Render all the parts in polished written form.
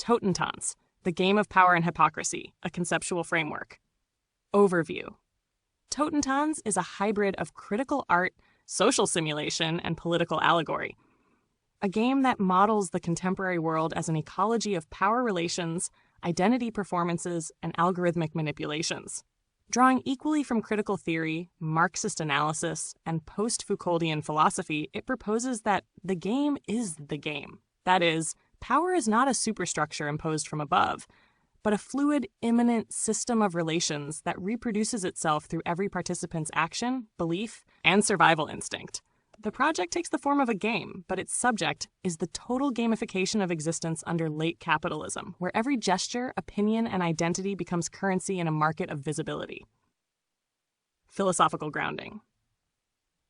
Totentanz, the game of power and hypocrisy, a conceptual framework. Overview. Totentanz is a hybrid of critical art, social simulation, and political allegory. A game that models the contemporary world as an ecology of power relations, identity performances, and algorithmic manipulations. Drawing equally from critical theory, Marxist analysis, and post-Foucauldian philosophy, it proposes that the game is the game. That is, power is not a superstructure imposed from above, but a fluid, immanent system of relations that reproduces itself through every participant's action, belief, and survival instinct. The project takes the form of a game, but its subject is the total gamification of existence under late capitalism, where every gesture, opinion, and identity becomes currency in a market of visibility. Philosophical grounding.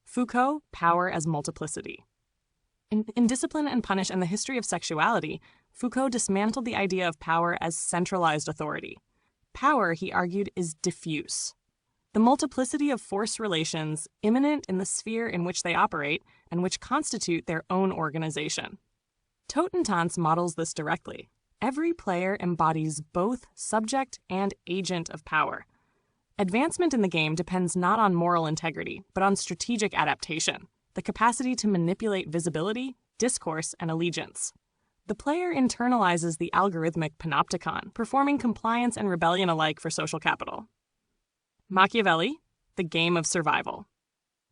Foucault, Power as Multiplicity. In Discipline and Punish and the History of Sexuality, Foucault dismantled the idea of power as centralized authority. Power, he argued, is diffuse. The multiplicity of force relations immanent in the sphere in which they operate and which constitute their own organization. Totentanz models this directly. Every player embodies both subject and agent of power. Advancement in the game depends not on moral integrity, but on strategic adaptation, the capacity to manipulate visibility, discourse, and allegiance. The player internalizes the algorithmic panopticon, performing compliance and rebellion alike for social capital. Machiavelli, the game of survival.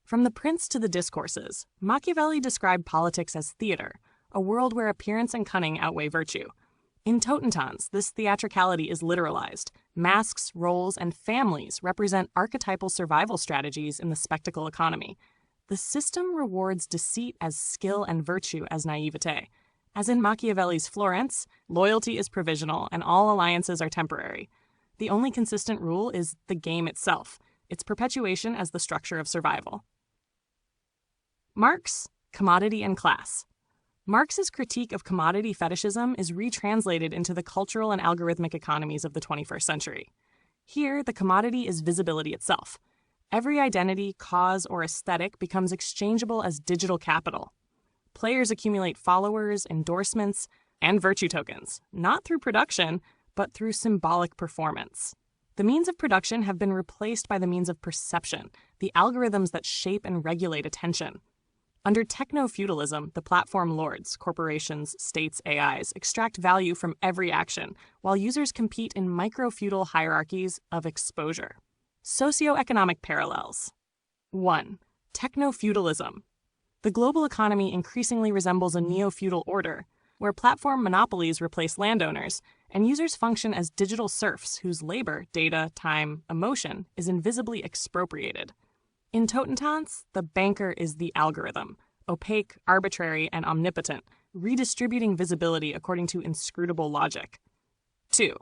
From the Prince to the Discourses, Machiavelli described politics as theater, a world where appearance and cunning outweigh virtue. In Totentanz, this theatricality is literalized. Masks, roles, and families represent archetypal survival strategies in the spectacle economy. The system rewards deceit as skill and virtue as naivete. As in Machiavelli's Florence, loyalty is provisional and all alliances are temporary. The only consistent rule is the game itself, its perpetuation as the structure of survival. Marx, Commodity and Class. Marx's critique of commodity fetishism is retranslated into the cultural and algorithmic economies of the 21st century. Here, the commodity is visibility itself. Every identity, cause, or aesthetic becomes exchangeable as digital capital. Players accumulate followers, endorsements, and virtue tokens, not through production, but through symbolic performance. The means of production have been replaced by the means of perception, the algorithms that shape and regulate attention. Under techno-feudalism, the platform lords, corporations, states, AIs, extract value from every action, while users compete in micro-feudal hierarchies of exposure. Socioeconomic parallels. 1. Techno-feudalism. The global economy increasingly resembles a neo-feudal order, where platform monopolies replace landowners, and users function as digital serfs whose labor, data, time, emotion is invisibly expropriated. In Totentanz, the banker is the algorithm, opaque, arbitrary, and omnipotent, redistributing visibility according to inscrutable logic. 2.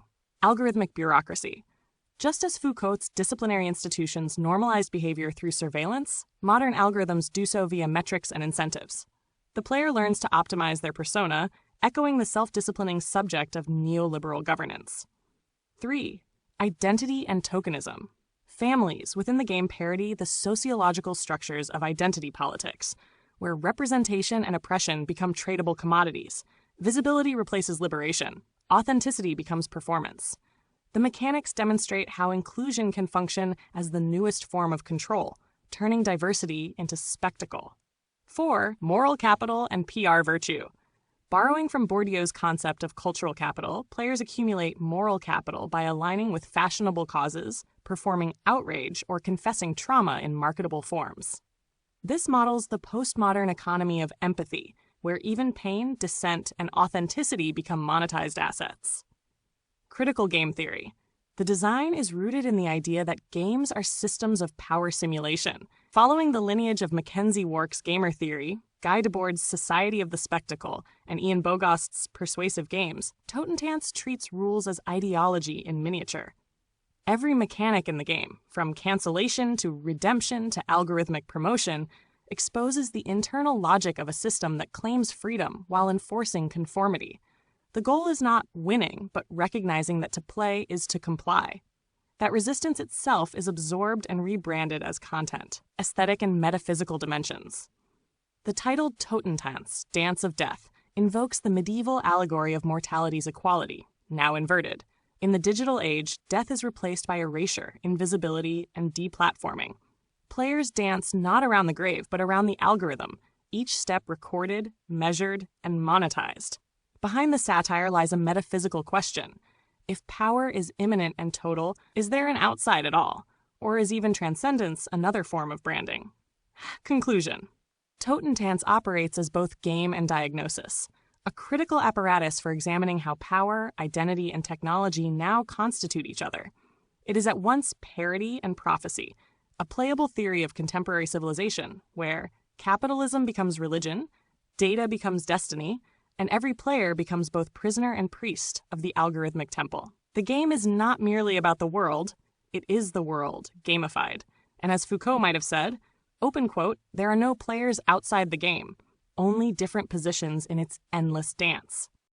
Algorithmic bureaucracy. Just as Foucault's disciplinary institutions normalized behavior through surveillance, modern algorithms do so via metrics and incentives. The player learns to optimize their persona, echoing the self-disciplining subject of neoliberal governance. 3. Identity and tokenism. Families within the game parody the sociological structures of identity politics, where representation and oppression become tradable commodities. Visibility replaces liberation. Authenticity becomes performance. The mechanics demonstrate how inclusion can function as the newest form of control, turning diversity into spectacle. 4. Moral capital and PR virtue. Borrowing from Bourdieu's concept of cultural capital, players accumulate moral capital by aligning with fashionable causes, performing outrage, or confessing trauma in marketable forms. This models the postmodern economy of empathy, where even pain, dissent, and authenticity become monetized assets. Critical game theory. The design is rooted in the idea that games are systems of power simulation. Following the lineage of Mackenzie Wark's gamer theory, Guy Debord's Society of the Spectacle, and Ian Bogost's Persuasive Games, Totentanz treats rules as ideology in miniature. Every mechanic in the game, from cancellation to redemption to algorithmic promotion, exposes the internal logic of a system that claims freedom while enforcing conformity. The goal is not winning, but recognizing that to play is to comply. That resistance itself is absorbed and rebranded as content, aesthetic and metaphysical dimensions. The title Totentanz, Dance of Death, invokes the medieval allegory of mortality's equality, now inverted. In the digital age, death is replaced by erasure, invisibility, and deplatforming. Players dance not around the grave, but around the algorithm, each step recorded, measured, and monetized. Behind the satire lies a metaphysical question. If power is immanent and total, is there an outside at all? Or is even transcendence another form of branding? Conclusion. Totentanz operates as both game and diagnosis, a critical apparatus for examining how power, identity, and technology now constitute each other. It is at once parody and prophecy, a playable theory of contemporary civilization where capitalism becomes religion, data becomes destiny, and every player becomes both prisoner and priest of the algorithmic temple. The game is not merely about the world, it is the world, gamified. And as Foucault might have said, open quote, there are no players outside the game, only different positions in its endless dance.